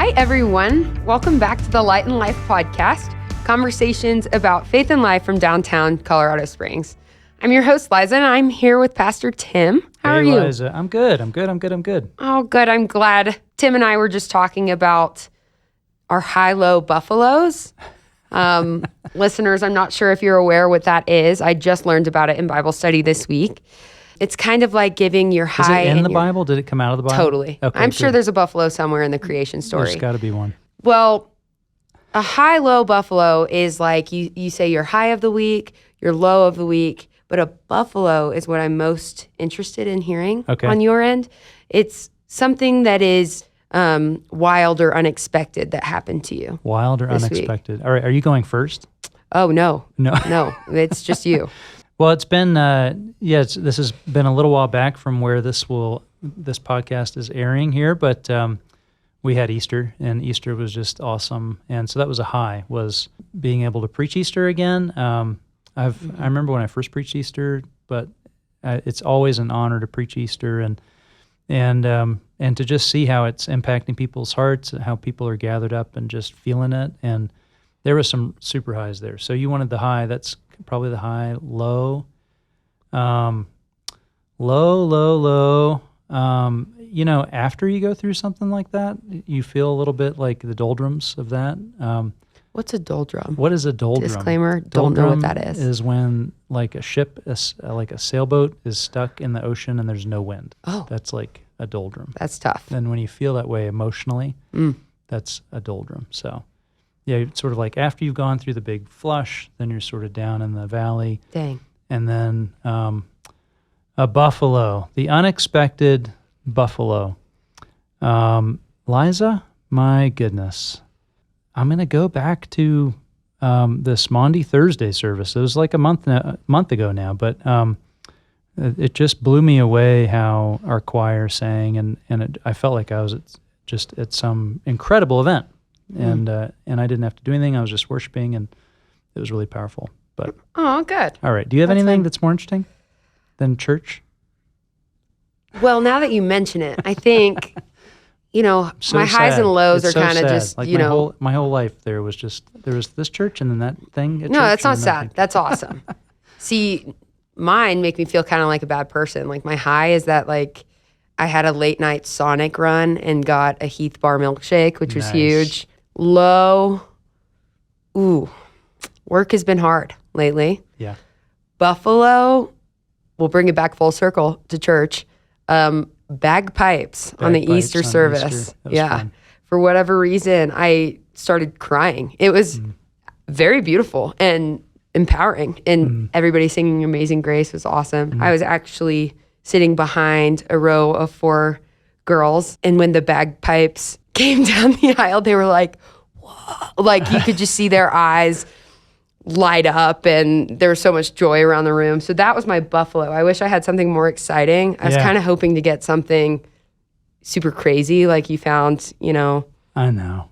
Hi, everyone. Welcome back to the Light and Life podcast, conversations about faith and life from downtown Colorado Springs. I'm your host, Liza, and I'm here with Pastor Tim. How are you? Liza, I'm good. I'm good. Oh, good. I'm glad. Tim and I were just talking about our high-low buffaloes. Listeners, I'm not sure if you're aware what that is. I just learned about it in Bible study this week. It's kind of like giving your high. Is it in the Bible? Did it come out of the Bible? Totally. Okay, I'm sure there's a buffalo somewhere in the creation story. There's got to be one. Well, a high-low buffalo is like you say your high of the week, your low of the week, but a buffalo is what I'm most interested in hearing on your end. It's something that is wild or unexpected that happened to you. Wild or unexpected. All right. Are you going first? Oh, no. No. It's just you. Well, it's been, this has been a little while back from where this podcast is airing here, but we had Easter, and Easter was just awesome. And so that was a high, was being able to preach Easter again. I remember when I first preached Easter, but it's always an honor to preach Easter and to just see how it's impacting people's hearts, how people are gathered up and just feeling it. And there was some super highs there. So you wanted the high. That's probably the high. Low. Low. After you go through something like that, you feel a little bit like the doldrums of that. What's a doldrum? What is a doldrum? Disclaimer, don't know what that is. Is when like a ship, like a sailboat is stuck in the ocean and there's no wind. Oh. That's like a doldrum. That's tough. And when you feel that way emotionally, that's a doldrum. So yeah, it's sort of like after you've gone through the big flush, then you're sort of down in the valley. Dang. And then a buffalo, the unexpected buffalo. Liza, my goodness. I'm going to go back to this Maundy Thursday service. It was like a month ago now, but it just blew me away how our choir sang, and I felt like I was at some incredible event, and I didn't have to do anything. I was just worshiping, and it was really powerful. But good. All right. Do you have anything that's more interesting than church? Well, now that you mention it, I think. So my highs sad. and lows it's are so kind of sad. just, like my whole life there was this church and then that thing at No, church, that's not sad. That's awesome. See, mine make me feel kind of like a bad person. Like my high is that like I had a late night Sonic run and got a Heath Bar milkshake, which was huge. Low, work has been hard lately. Yeah. Buffalo, we'll bring it back full circle to church. Bagpipes on the Easter service. Yeah. Fun. For whatever reason, I started crying. It was very beautiful and empowering. And everybody singing Amazing Grace was awesome. I was actually sitting behind a row of 4 girls. And when the bagpipes came down the aisle, they were like, whoa. Like you could just see their eyes light up, and there was so much joy around the room. So that was my buffalo. I wish I had something more exciting. I was kind of hoping to get something super crazy, like you found, I know.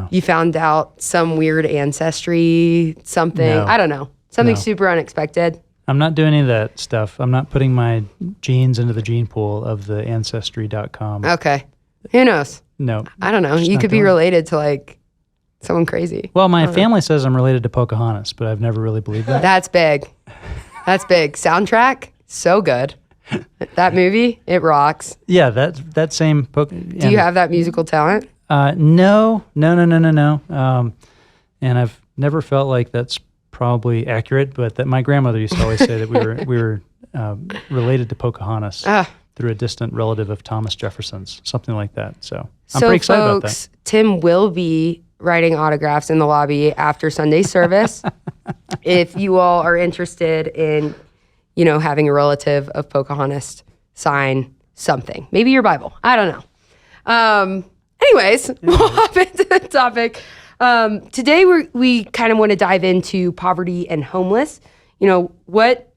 You found out some weird ancestry, something. No. I don't know. Something super unexpected. I'm not doing any of that stuff. I'm not putting my genes into the gene pool of the Ancestry.com. Okay. Who knows? No. I don't know. You could be related to like someone crazy. Well, my family says I'm related to Pocahontas, but I've never really believed that. That's big. Soundtrack, so good. That movie, it rocks. Yeah, that same Do you have that musical talent? No. And I've never felt like that's probably accurate, but that my grandmother used to always say that we were related to Pocahontas through a distant relative of Thomas Jefferson's, something like that. So I'm pretty excited about that. Tim will be writing autographs in the lobby after Sunday service. If you all are interested in, having a relative of Pocahontas sign something, maybe your Bible. I don't know. Anyways, we'll hop into the topic. Today we kind of want to dive into poverty and homeless. What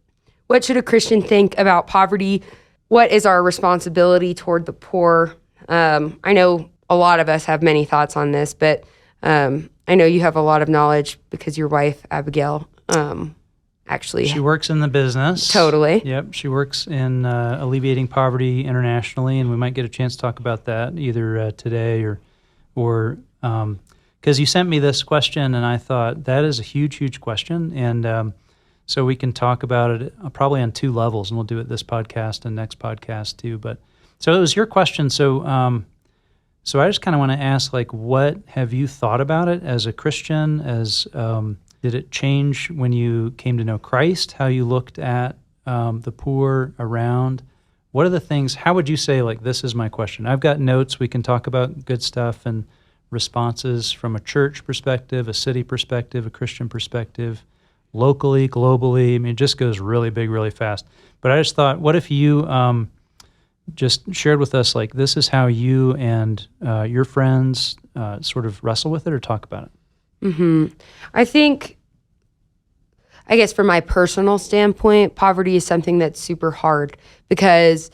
should a Christian think about poverty? What is our responsibility toward the poor? I know a lot of us have many thoughts on this, but I know you have a lot of knowledge because your wife, Abigail, actually. She works in the business. Totally. Yep. She works in alleviating poverty internationally, and we might get a chance to talk about that either today or or because you sent me this question, and I thought that is a huge, huge question, and so we can talk about it probably on two levels, and we'll do it this podcast and next podcast too. But so it was your question. So so I just kind of want to ask, like, what have you thought about it as a Christian? As did it change when you came to know Christ? How you looked at the poor around? What are the things? How would you say, like, this is my question? I've got notes. We can talk about good stuff and responses from a church perspective, a city perspective, a Christian perspective, locally, globally. I mean, it just goes really big, really fast. But I just thought, what if you just shared with us, like, this is how you and your friends sort of wrestle with it or talk about it? Mm-hmm. I guess from my personal standpoint, poverty is something that's super hard because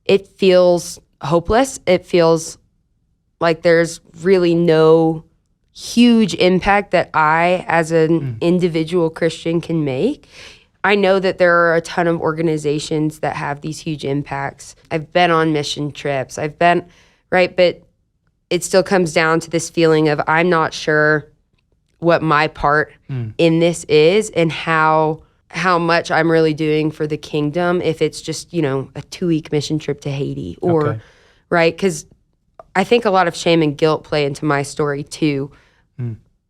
it feels hopeless. It feels like there's really no huge impact that I, as an individual Christian, can make. I know that there are a ton of organizations that have these huge impacts. I've been on mission trips. Right? But it still comes down to this feeling of I'm not sure what my part in this is and how much I'm really doing for the kingdom if it's just, a 2-week mission trip to Haiti or, right? Because I think a lot of shame and guilt play into my story too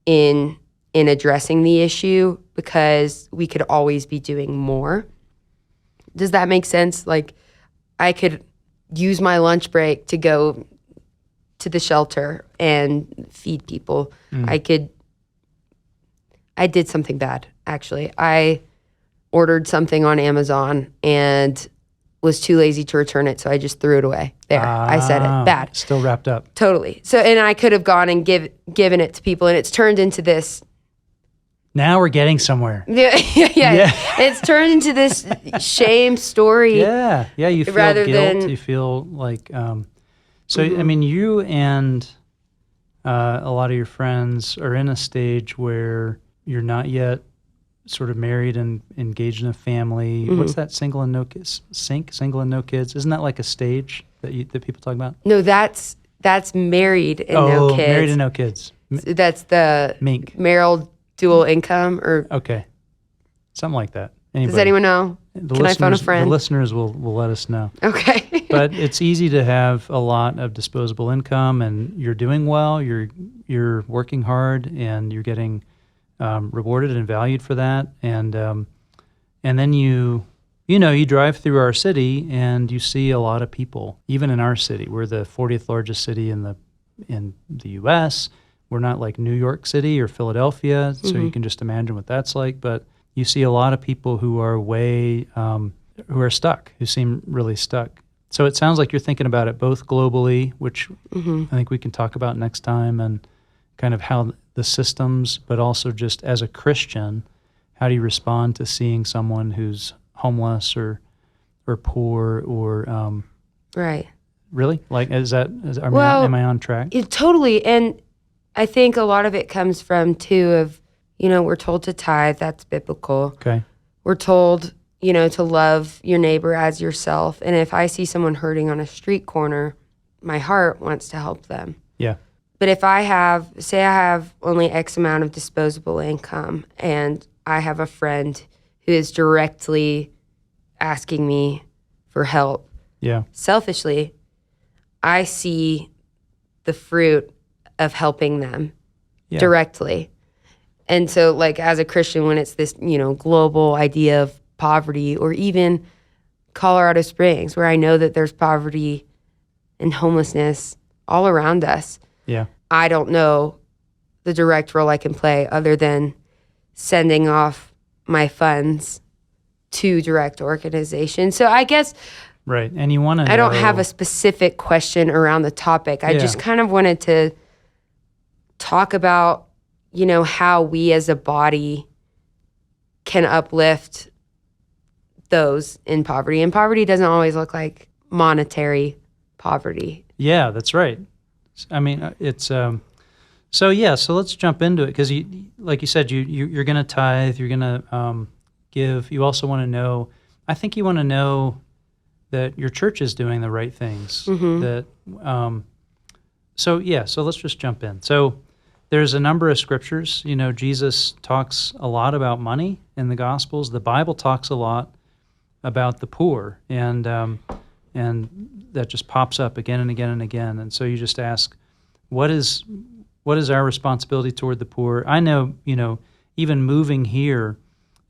in addressing the issue because we could always be doing more. Does that make sense? Like, I could use my lunch break to go to the shelter and feed people. I did something bad, actually. I ordered something on Amazon and was too lazy to return it, so I just threw it away. There, I said it. Bad. Still wrapped up. Totally. So, and I could have gone and given it to people, and it's turned into this. Now we're getting somewhere. Yeah. It's turned into this shame story. Yeah. You feel rather guilt. You feel like. So I mean, you and a lot of your friends are in a stage where you're not yet sort of married and engaged in a family. What's that? Single and no kids. Single and no kids. Isn't that like a stage that people talk about? No, that's married and no kids. Married and no kids. That's the Mink. marital dual income or okay, something like that. Does anyone know? Can I phone a friend? The listeners will let us know. Okay. But it's easy to have a lot of disposable income, and you're doing well. You're working hard, and you're getting rewarded and valued for that. And then you drive through our city, and you see a lot of people. Even in our city, we're the 40th largest city in the U.S. We're not like New York City or Philadelphia, so you can just imagine what that's like. But you see a lot of people who are who are stuck, who seem really stuck. So it sounds like you're thinking about it both globally, which I think we can talk about next time, and kind of how the systems, but also just as a Christian, how do you respond to seeing someone who's homeless or poor or right? Really? Like, am I on track? Totally. And I think a lot of it comes from too of, we're told to tithe. That's biblical. Okay. We're told, to love your neighbor as yourself. And if I see someone hurting on a street corner, my heart wants to help them. Yeah. But if I have only X amount of disposable income and I have a friend who is directly asking me for help, selfishly, I see the fruit of helping them directly. And so, like, as a Christian, when it's this, global idea of poverty, or even Colorado Springs, where I know that there's poverty and homelessness all around us, I don't know the direct role I can play other than sending off my funds to direct organizations. So I guess... Right, and you want to I don't have a specific question around the topic. I just kind of wanted to talk about, how we as a body can uplift those in poverty. And poverty doesn't always look like monetary poverty. Yeah, that's right. I mean, it's so let's jump into it, because like you said, you're going to tithe, you're going to give. You also want to know. I think you want to know that your church is doing the right things. That So let's just jump in. So there's a number of scriptures. Jesus talks a lot about money in the Gospels. The Bible talks a lot about the poor, and that just pops up again and again and again. And so you just ask, what is our responsibility toward the poor? I know, even moving here,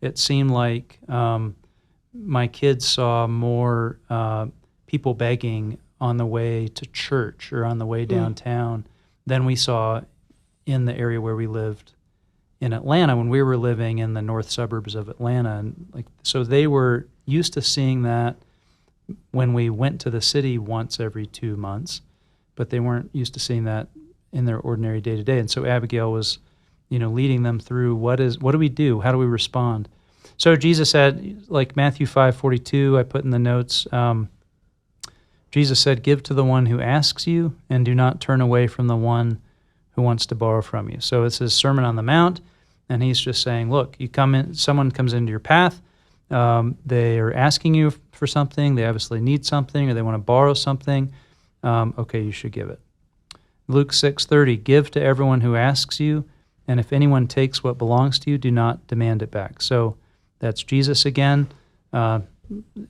it seemed like my kids saw more people begging on the way to church or on the way downtown than we saw in the area where we lived in Atlanta when we were living in the north suburbs of Atlanta. And so they were used to seeing that when we went to the city once every 2 months, but they weren't used to seeing that in their ordinary day-to-day. And so Abigail was, leading them through what do we do? How do we respond? So Jesus said, like Matthew 5:42, I put in the notes, Jesus said, give to the one who asks you, and do not turn away from the one who wants to borrow from you. So it's his Sermon on the Mount, and he's just saying, look, you come in, someone comes into your path, they are asking you for something, they obviously need something, or they want to borrow something, okay, you should give it. Luke 6:30, give to everyone who asks you, and if anyone takes what belongs to you, do not demand it back. So that's Jesus again.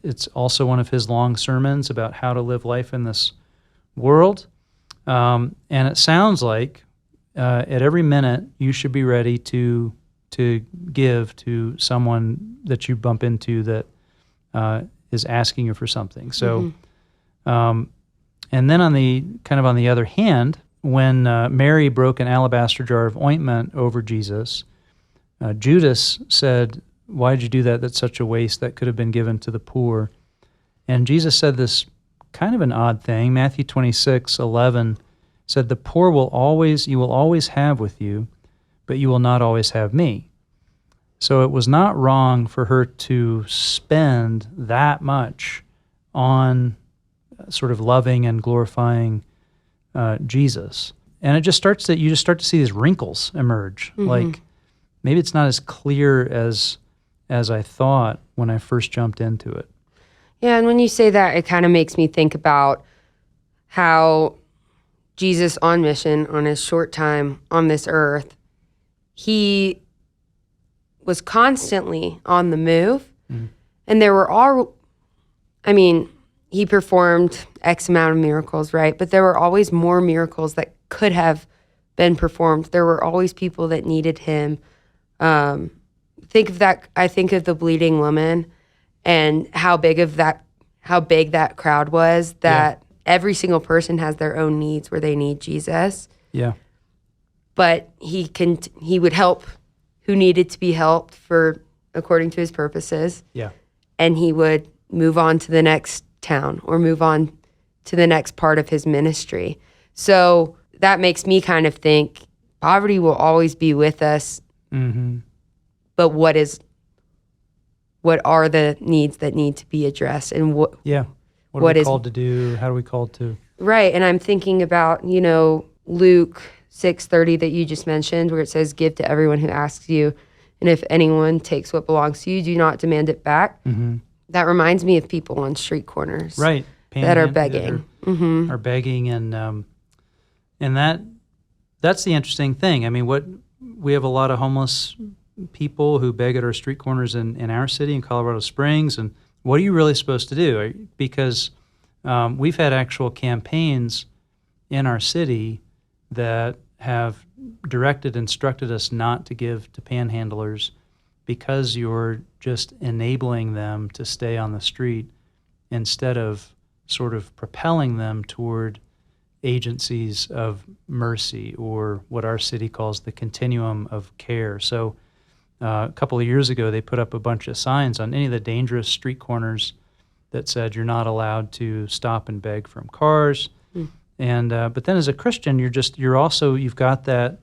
It's also one of his long sermons about how to live life in this world. And it sounds like at every minute you should be ready to give to someone that you bump into that is asking you for something. So, and then on the other hand, when Mary broke an alabaster jar of ointment over Jesus, Judas said, why did you do that? That's such a waste. That could have been given to the poor. And Jesus said this kind of an odd thing. Matthew 26:11 said, the poor you will always have with you, but you will not always have me. So it was not wrong for her to spend that much on sort of loving and glorifying Jesus. And you just start to see these wrinkles emerge. Like maybe it's not as clear as I thought when I first jumped into it. Yeah, and when you say that, it kind of makes me think about how Jesus on mission, on his short time on this earth, he was constantly on the move. And there were he performed X amount of miracles, right? But there were always more miracles that could have been performed. There were always people that needed him. Think of that. I think of the bleeding woman and how big that crowd was, that every single person has their own needs where they need Jesus. Yeah. But he would help who needed to be helped according to his purposes. Yeah. And he would move on to the next town or move on to the next part of his ministry. So that makes me kind of think poverty will always be with us. But what are the needs that need to be addressed, and what are we called to do? How are we called to? Right, and I'm thinking about, Luke 6:30 that you just mentioned, where it says, give to everyone who asks you, and if anyone takes what belongs to you, do not demand it back. That reminds me of people on street corners. Right. That are begging. Are begging, and that's the interesting thing. I mean, we have a lot of homeless people who beg at our street corners in our city, in Colorado Springs, and what are you really supposed to do? Because we've had actual campaigns in our city that have instructed us not to give to panhandlers because you're just enabling them to stay on the street instead of sort of propelling them toward agencies of mercy, or what our city calls the continuum of care. So a couple of years ago, they put up a bunch of signs on any of the dangerous street corners that said you're not allowed to stop and beg from cars. And but then as a Christian, you've got that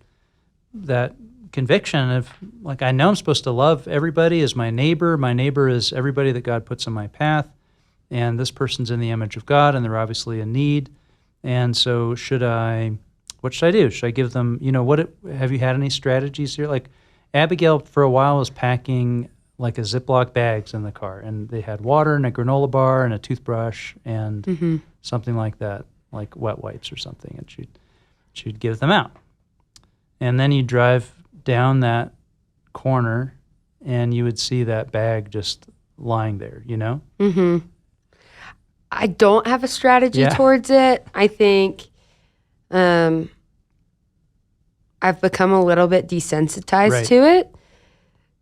conviction of, like, I know I'm supposed to love everybody as my neighbor. My neighbor is everybody that God puts in my path, and this person's in the image of God, and they're obviously in need. And so what should I do? Should I give them, have you had any strategies here? Like Abigail for a while was packing like a Ziploc bags in the car, and they had water and a granola bar and a toothbrush and something like that, like wet wipes or something. And she'd give them out. And then you drive down that corner and you would see that bag just lying there, you know? Mm-hmm. I don't have a strategy towards it. I think I've become a little bit desensitized to it,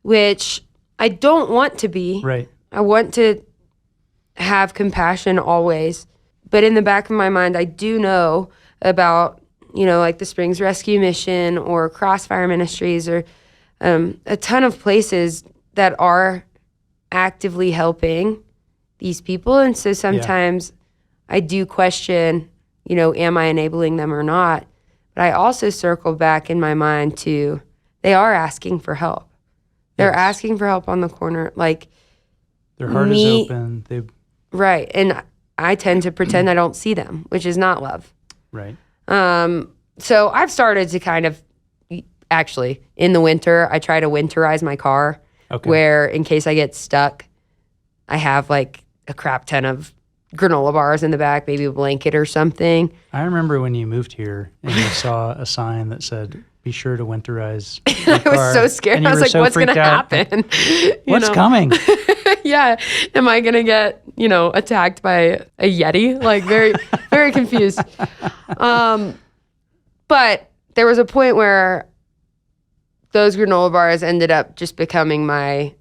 which I don't want to be. Right. I want to have compassion always. But in the back of my mind, I do know about, like the Springs Rescue Mission or Crossfire Ministries or a ton of places that are actively helping these people. And so sometimes I do question, am I enabling them or not? But I also circle back in my mind to, they are asking for help. They're asking for help on the corner. Like, their heart is open. Right. And I tend to pretend I don't see them, which is not love. Right. So I've started to kind of, actually, in the winter, I try to winterize my car, where in case I get stuck, I have like a crap ton of granola bars in the back, maybe a blanket or something. I remember when you moved here and you saw a sign that said, be sure to winterize your car. I was so scared. I was like, what's going to happen? What's coming? Yeah. Am I going to get, attacked by a Yeti? Like very, very confused. But there was a point where those granola bars ended up just becoming my,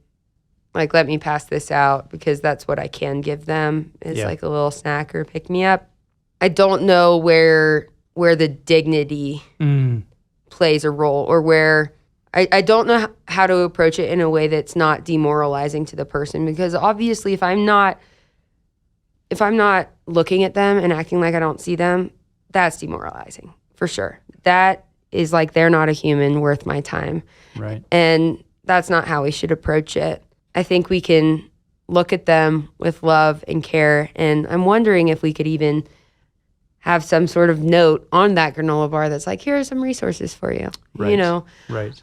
like, let me pass this out because that's what I can give them is like a little snack or pick me up. I don't know where the dignity plays a role or where I don't know how to approach it in a way that's not demoralizing to the person, because obviously if I'm not looking at them and acting like I don't see them, that's demoralizing for sure. That is like, they're not a human worth my time. Right. And that's not how we should approach it. I think we can look at them with love and care. And I'm wondering if we could even have some sort of note on that granola bar that's like, here are some resources for you. Right. Right.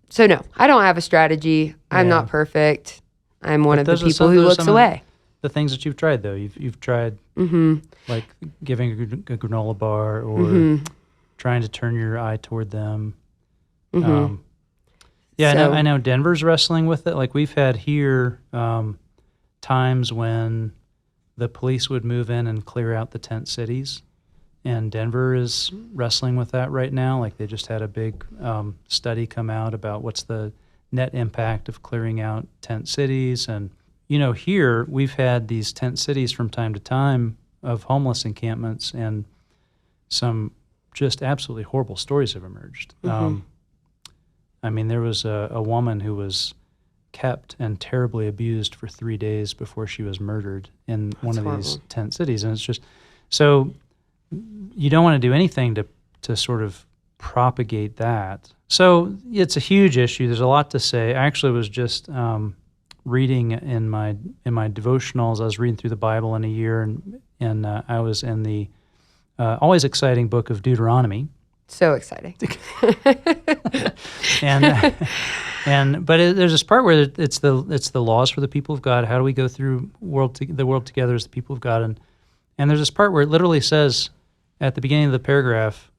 So no, I don't have a strategy. I'm not perfect. I'm one of the people who looks away. The things that you've tried, though, you've tried like giving a granola bar or trying to turn your eye toward them. I know Denver's wrestling with it. Like we've had here times when the police would move in and clear out the tent cities, and Denver is wrestling with that right now. Like they just had a big study come out about what's the net impact of clearing out tent cities. And, here we've had these tent cities from time to time of homeless encampments, and some just absolutely horrible stories have emerged. I mean, there was a woman who was kept and terribly abused for 3 days before she was murdered in one of these tent cities. And it's just, so you don't want to do anything to sort of propagate that. So it's a huge issue. There's a lot to say. I actually was just reading in my devotionals. I was reading through the Bible in a year, and I was in the always exciting book of Deuteronomy. So exciting. But there's this part where it's the laws for the people of God. How do we go through the world together as the people of God? And there's this part where it literally says at the beginning of the paragraph,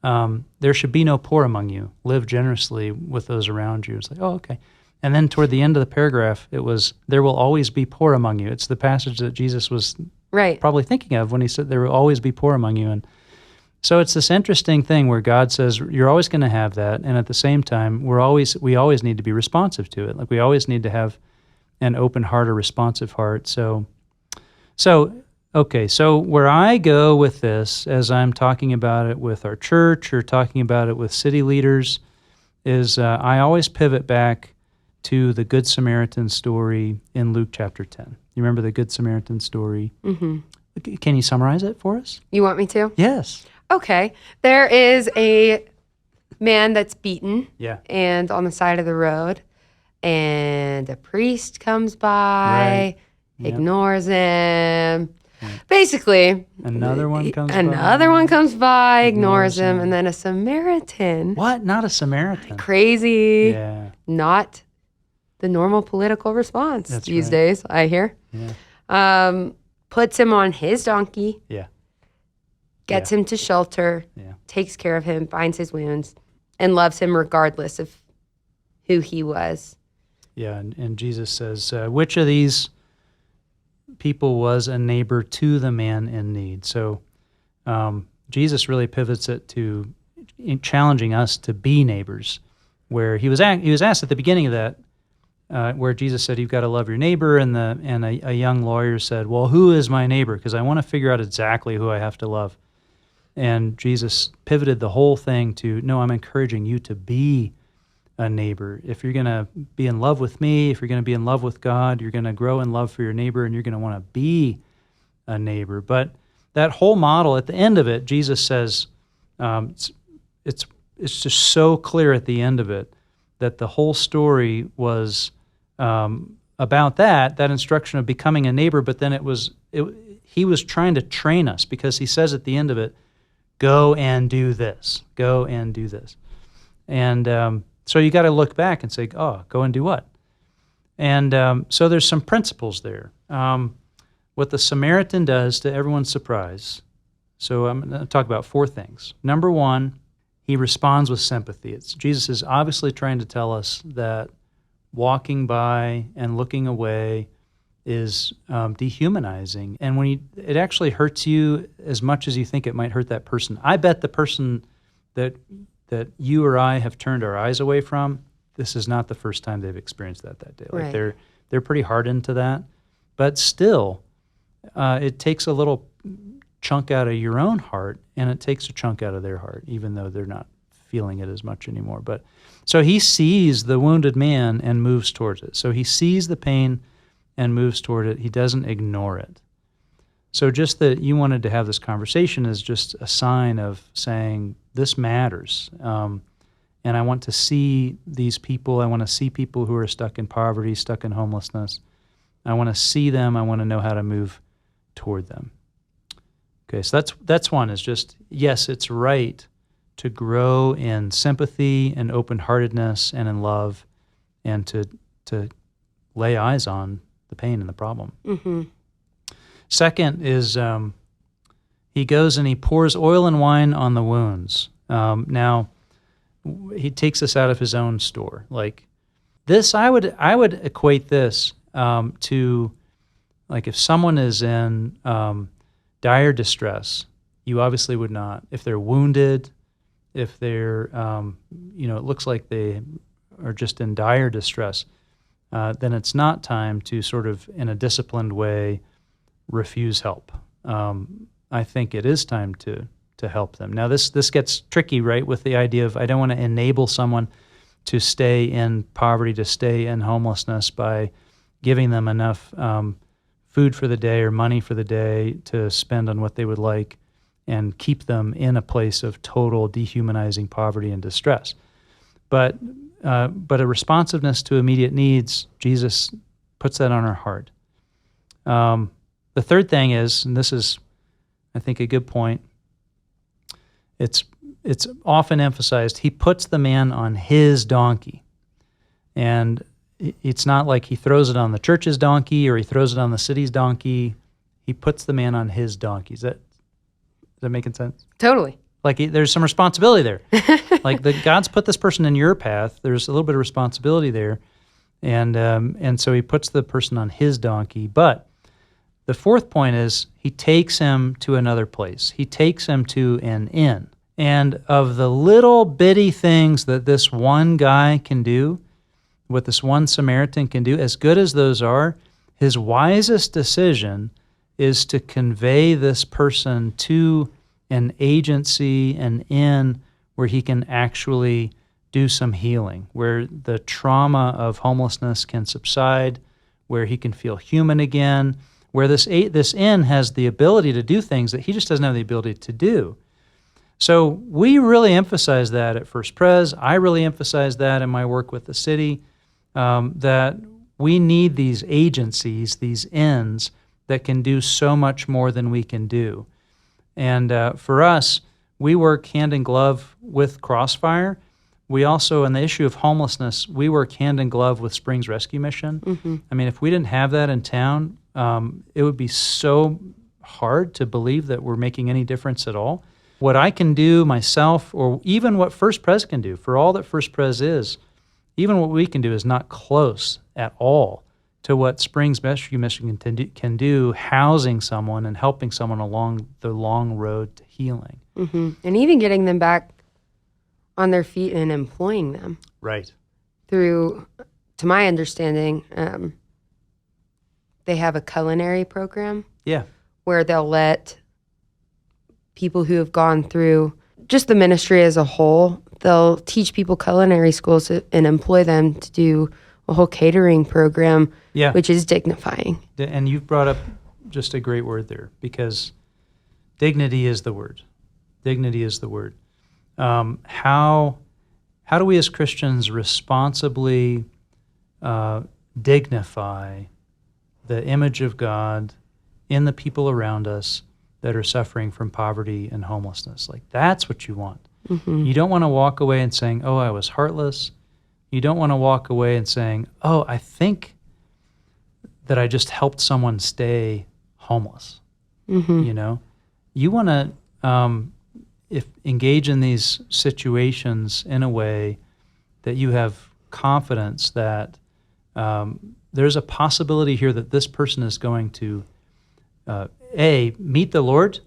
there should be no poor among you. Live generously with those around you. It's like, oh, okay. And then toward the end of the paragraph, it was, there will always be poor among you. It's the passage that Jesus was probably thinking of when he said there will always be poor among you. And so it's this interesting thing where God says you're always going to have that, and at the same time we always need to be responsive to it. Like we always need to have an open heart or responsive heart. So where I go with this, as I'm talking about it with our church or talking about it with city leaders, is I always pivot back to the Good Samaritan story in Luke chapter 10. You remember the Good Samaritan story? Mm-hmm. Can you summarize it for us? You want me to? Yes. Okay. There is a man that's beaten and on the side of the road, and a priest comes by, ignores him. Basically, another one comes by, ignores him, and then a Samaritan. What? Not a Samaritan. Crazy. Yeah. Not the normal political response these days, I hear. Yeah. Puts him on his donkey. Yeah. gets him to shelter, takes care of him, binds his wounds, and loves him regardless of who he was. Yeah, and Jesus says, which of these people was a neighbor to the man in need? So Jesus really pivots it to challenging us to be neighbors, where he was asked at the beginning of that, where Jesus said, you've got to love your neighbor, and a young lawyer said, well, who is my neighbor? Because I want to figure out exactly who I have to love. And Jesus pivoted the whole thing to, no, I'm encouraging you to be a neighbor. If you're going to be in love with me, if you're going to be in love with God, you're going to grow in love for your neighbor, and you're going to want to be a neighbor. But that whole model, at the end of it, Jesus says, it's just so clear at the end of it that the whole story was about that instruction of becoming a neighbor, but then he was trying to train us, because he says at the end of it, go and do this. Go and do this. And so you got to look back and say, oh, go and do what? And so there's some principles there. What the Samaritan does, to everyone's surprise, so I'm going to talk about 4 things. Number 1, he responds with sympathy. Jesus is obviously trying to tell us that walking by and looking away is dehumanizing. And when it actually hurts you as much as you think it might hurt that person. I bet the person that you or I have turned our eyes away from, this is not the first time they've experienced that day. Like right. They're pretty hardened to that. But still, it takes a little chunk out of your own heart, and it takes a chunk out of their heart, even though they're not feeling it as much anymore. But so he sees the wounded man and moves towards it. So he sees the pain and moves toward it. He doesn't ignore it. So just that you wanted to have this conversation is just a sign of saying, this matters. And I want to see these people. I want to see people who are stuck in poverty, stuck in homelessness. I want to see them. I want to know how to move toward them. Okay, so that's one, is just, yes, it's right to grow in sympathy and open-heartedness and in love, and to lay eyes on the pain and the problem. Mm-hmm. Second is he goes and he pours oil and wine on the wounds. Now, he takes this out of his own store. Like this, I would equate this to, like, if someone is in dire distress, you obviously would not. If they're wounded, if they're, it looks like they are just in dire distress, then it's not time to sort of, in a disciplined way, refuse help. I think it is time to help them. Now, this gets tricky, right, with the idea of I don't want to enable someone to stay in poverty, to stay in homelessness by giving them enough food for the day or money for the day to spend on what they would like, and keep them in a place of total dehumanizing poverty and distress. But a responsiveness to immediate needs, Jesus puts that on our heart. The third thing is, and this is, I think, a good point, it's often emphasized, he puts the man on his donkey. And it's not like he throws it on the church's donkey or he throws it on the city's donkey. He puts the man on his donkey. Is that making sense? Totally. Like there's some responsibility there. Like God's put this person in your path. There's a little bit of responsibility there. And so he puts the person on his donkey. But the fourth point is he takes him to another place. He takes him to an inn. And of the little bitty things that this one guy can do, what this one Samaritan can do, as good as those are, his wisest decision is to convey this person to an agency, an inn, where he can actually do some healing, where the trauma of homelessness can subside, where he can feel human again, where this inn has the ability to do things that he just doesn't have the ability to do. So we really emphasize that at First Pres. I really emphasize that in my work with the city, that we need these agencies, these inns, that can do so much more than we can do. And for us, we work hand in glove with Crossfire. We also, on the issue of homelessness, we work hand in glove with Springs Rescue Mission. Mm-hmm. I mean, if we didn't have that in town, it would be so hard to believe that we're making any difference at all. What I can do myself, or even what First Pres can do, for all that First Pres is, even what we can do is not close at all to what Springs Rescue Mission can do, housing someone and helping someone along the long road to healing. Mm-hmm. And even getting them back on their feet and employing them. Right. Through, to my understanding, they have a culinary program. Yeah. Where they'll let people who have gone through just the ministry as a whole, they'll teach people culinary schools and employ them to do a whole catering program, which is dignifying. And you've brought up just a great word there, because dignity is the word. Dignity is the word. How do we as Christians responsibly dignify the image of God in the people around us that are suffering from poverty and homelessness? Like, that's what you want. Mm-hmm. You don't want to walk away and saying, oh, I was heartless. You don't want to walk away and saying, oh, I think that I just helped someone stay homeless. Mm-hmm. You know, you want to engage in these situations in a way that you have confidence that there's a possibility here that this person is going to A, meet the Lord,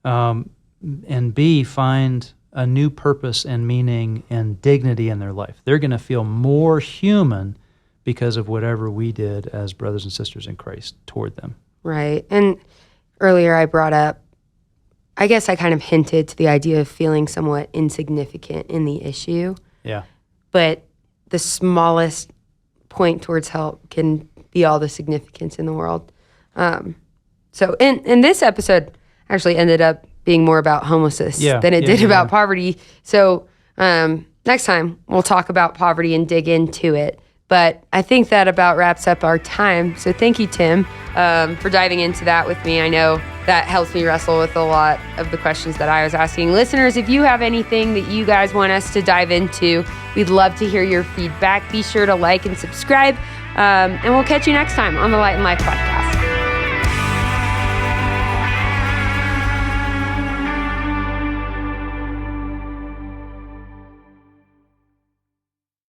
and B, find a new purpose and meaning and dignity in their life. They're going to feel more human because of whatever we did as brothers and sisters in Christ toward them. Right. And earlier I brought up, I guess I kind of hinted to the idea of feeling somewhat insignificant in the issue. Yeah. But the smallest point towards help can be all the significance in the world. So in this episode actually ended up being more about homelessness than it did about poverty. So next time we'll talk about poverty and dig into it. But I think that about wraps up our time. So thank you, Tim, for diving into that with me. I know that helps me wrestle with a lot of the questions that I was asking. Listeners, if you have anything that you guys want us to dive into, we'd love to hear your feedback. Be sure to like and subscribe. And we'll catch you next time on the Light and Life podcast.